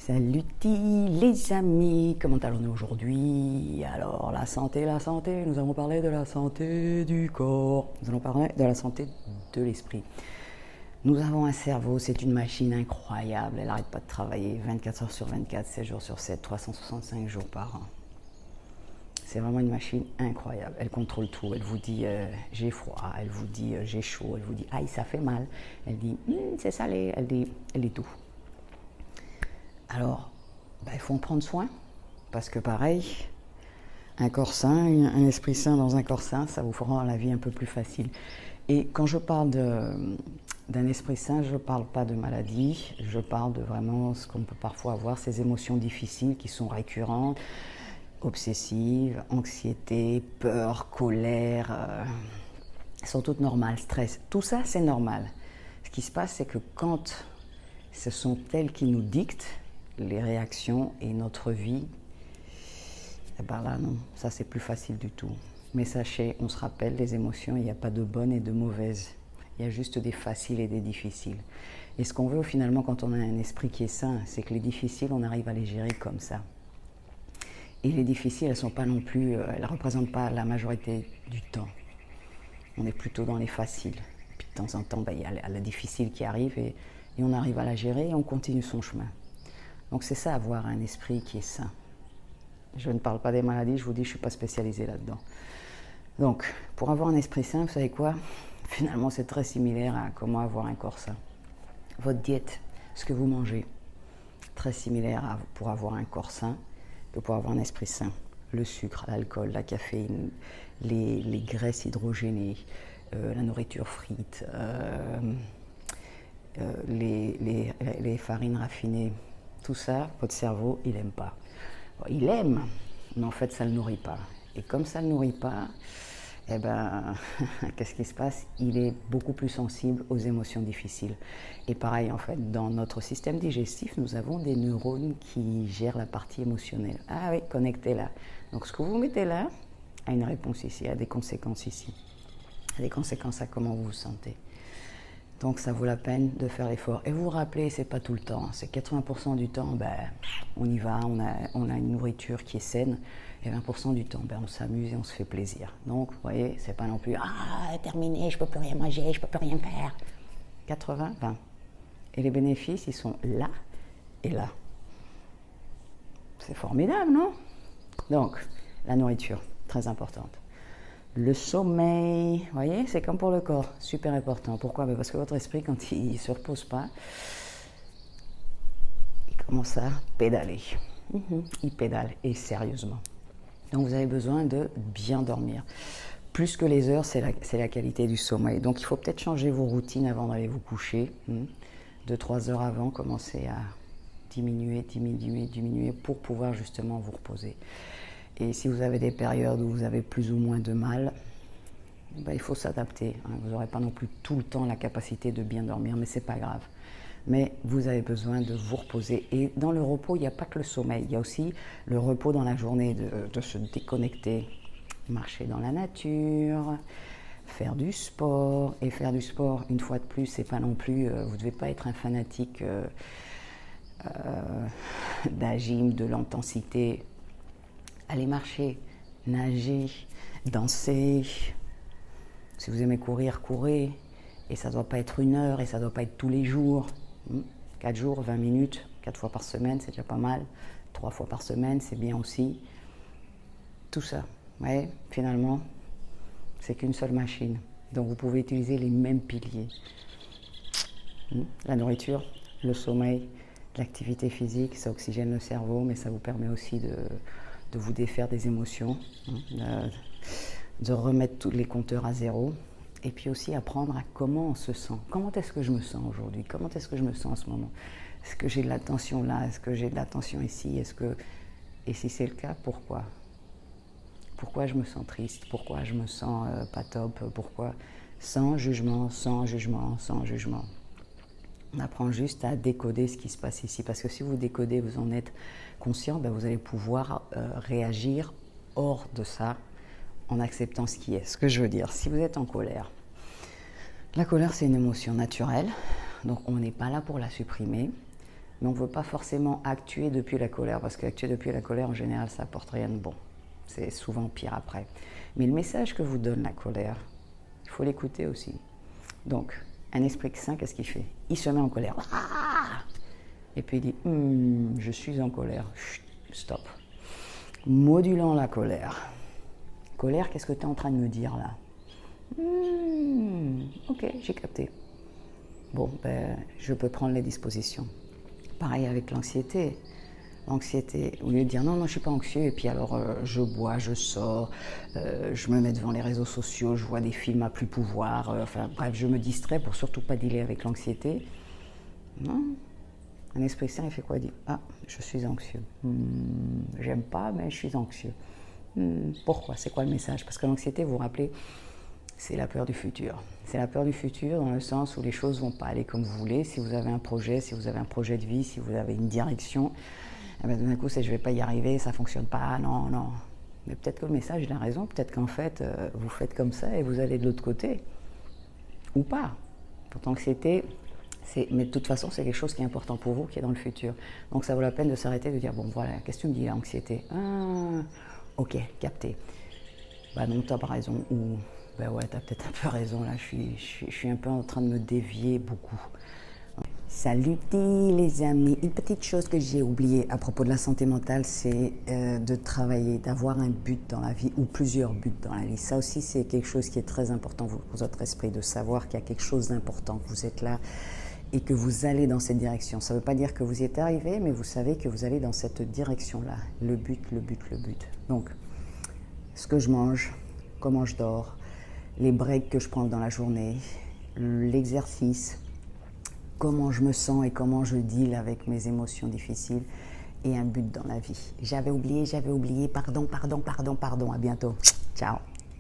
Salut les amis, comment allons-nous aujourd'hui? Alors la santé, nous allons parler de la santé du corps, nous allons parler de la santé de l'esprit. Nous avons un cerveau, c'est une machine incroyable, elle n'arrête pas de travailler 24 heures sur 24, 7 jours sur 7, 365 jours par an. C'est vraiment une machine incroyable, elle contrôle tout, elle vous dit j'ai froid, elle vous dit j'ai chaud, elle vous dit aïe ça fait mal, elle dit c'est salé, elle dit tout. Alors, il faut en prendre soin, parce que pareil, un corps sain, un esprit sain dans un corps sain, ça vous fera la vie un peu plus facile. Et quand je parle d'un esprit sain, je ne parle pas de maladie, je parle de vraiment ce qu'on peut parfois avoir, ces émotions difficiles qui sont récurrentes, obsessives, anxiété, peur, colère, sont toutes normales, stress. Tout ça, c'est normal. Ce qui se passe, c'est que quand ce sont elles qui nous dictent les réactions et notre vie, et ben là non, ça c'est plus facile du tout. Mais sachez, on se rappelle, les émotions, il n'y a pas de bonnes et de mauvaises. Il y a juste des faciles et des difficiles. Et ce qu'on veut finalement quand on a un esprit qui est sain, c'est que les difficiles, on arrive à les gérer comme ça. Et les difficiles, elles sont pas non plus, elles ne représentent pas la majorité du temps. On est plutôt dans les faciles. Puis de temps en temps, il y a la difficile qui arrive et on arrive à la gérer et on continue son chemin. Donc c'est ça, avoir un esprit qui est sain. Je ne parle pas des maladies, je vous dis, je ne suis pas spécialisée là-dedans. Donc, pour avoir un esprit sain, vous savez quoi? Finalement, c'est très similaire à comment avoir un corps sain. Votre diète, ce que vous mangez, très similaire pour avoir un corps sain que pour avoir un esprit sain. Le sucre, l'alcool, la caféine, les graisses hydrogénées, la nourriture frite, les farines raffinées, tout ça, votre cerveau, il n'aime pas. Il aime, mais en fait, ça ne le nourrit pas. Et comme ça ne le nourrit pas, eh ben, qu'est-ce qui se passe? Il est beaucoup plus sensible aux émotions difficiles. Et pareil, en fait, dans notre système digestif, nous avons des neurones qui gèrent la partie émotionnelle. Ah oui, connectez là. Donc, ce que vous mettez là a une réponse ici, a des conséquences ici. A des conséquences à comment vous vous sentez. Donc ça vaut la peine de faire l'effort. Et vous vous rappelez, c'est pas tout le temps, c'est 80% du temps, on y va, on a une nourriture qui est saine, et 20% du temps, on s'amuse et on se fait plaisir. Donc vous voyez, c'est pas non plus, terminé, je peux plus rien manger, je peux plus rien faire. 80, 20. Et les bénéfices, ils sont là et là. C'est formidable, non? Donc, la nourriture, très importante. Le sommeil, vous voyez, c'est comme pour le corps, super important. Pourquoi? Parce que votre esprit, quand il ne se repose pas, il commence à pédaler. Il pédale, et sérieusement. Donc vous avez besoin de bien dormir. Plus que les heures, c'est la qualité du sommeil. Donc il faut peut-être changer vos routines avant d'aller vous coucher. 2-3 heures avant, commencez à diminuer pour pouvoir justement vous reposer. Et si vous avez des périodes où vous avez plus ou moins de mal, il faut s'adapter. Vous n'aurez pas non plus tout le temps la capacité de bien dormir, mais ce n'est pas grave. Mais vous avez besoin de vous reposer. Et dans le repos, il n'y a pas que le sommeil. Il y a aussi le repos dans la journée, de se déconnecter, marcher dans la nature, faire du sport. Et faire du sport, une fois de plus, c'est pas non plus... vous ne devez pas être un fanatique d'un gym, de l'intensité. Allez marcher, nager, danser. Si vous aimez courir, courez. Et ça ne doit pas être 1 heure et ça ne doit pas être tous les jours. 4 jours, 20 minutes, 4 fois par semaine, c'est déjà pas mal. 3 fois par semaine, c'est bien aussi. Tout ça, ouais, finalement, c'est qu'une seule machine. Donc vous pouvez utiliser les mêmes piliers. La nourriture, le sommeil, l'activité physique, ça oxygène le cerveau, mais ça vous permet aussi de vous défaire des émotions, de remettre tous les compteurs à zéro, et puis aussi apprendre à comment on se sent. Comment est-ce que je me sens aujourd'hui? Comment est-ce que je me sens en ce moment? Est-ce que j'ai de la tension là? Est-ce que j'ai de la tension ici? Et si c'est le cas, pourquoi? Pourquoi je me sens triste? Pourquoi je me sens pas top? Pourquoi? Sans jugement, sans jugement, sans jugement. On apprend juste à décoder ce qui se passe ici. Parce que si vous décodez, vous en êtes conscient, vous allez pouvoir réagir hors de ça en acceptant ce qui est. Ce que je veux dire, si vous êtes en colère, la colère c'est une émotion naturelle, donc on n'est pas là pour la supprimer. Mais on ne veut pas forcément actuer depuis la colère, parce qu'actuer depuis la colère, en général, ça n'apporte rien de bon. C'est souvent pire après. Mais le message que vous donne la colère, il faut l'écouter aussi. Donc, un esprit sain, qu'est-ce qu'il fait? Il se met en colère. Et puis il dit, je suis en colère. Chut, stop. Modulant la colère. Colère, qu'est-ce que tu es en train de me dire là? Ok, j'ai capté. Bon, ben, je peux prendre les dispositions. Pareil avec l'anxiété. L'anxiété, au lieu de dire non, je ne suis pas anxieux, et puis alors je bois, je sors, je me mets devant les réseaux sociaux, je vois des films à plus pouvoir, enfin bref, je me distrais pour surtout pas dealer avec l'anxiété. Non. Un esprit sain, il fait quoi? Il dit, ah, je suis anxieux. J'aime pas, mais je suis anxieux. Pourquoi? C'est quoi le message? Parce que l'anxiété, vous vous rappelez, c'est la peur du futur. C'est la peur du futur dans le sens où les choses ne vont pas aller comme vous voulez. Si vous avez un projet, si vous avez un projet de vie, si vous avez une direction, eh bien, d'un coup, c'est je ne vais pas y arriver, ça ne fonctionne pas, non. Mais peut-être que le message, il a raison, peut-être qu'en fait, vous faites comme ça et vous allez de l'autre côté. Ou pas. Pour l'anxiété, mais de toute façon, c'est quelque chose qui est important pour vous, qui est dans le futur. Donc ça vaut la peine de s'arrêter, de dire, bon voilà, qu'est-ce que tu me dis, l'anxiété? Ah, ok, capté. Bah non, t'as pas raison. Ou, bah ouais, t'as peut-être un peu raison, là, je suis un peu en train de me dévier beaucoup. Salut les amis, une petite chose que j'ai oubliée à propos de la santé mentale, c'est de travailler, d'avoir un but dans la vie ou plusieurs buts dans la vie. Ça aussi, c'est quelque chose qui est très important pour votre esprit, de savoir qu'il y a quelque chose d'important, que vous êtes là et que vous allez dans cette direction. Ça ne veut pas dire que vous y êtes arrivé, mais vous savez que vous allez dans cette direction-là. Le but. Donc, ce que je mange, comment je dors, les breaks que je prends dans la journée, l'exercice, comment je me sens et comment je deal avec mes émotions difficiles et un but dans la vie. J'avais oublié, pardon, à bientôt. Ciao.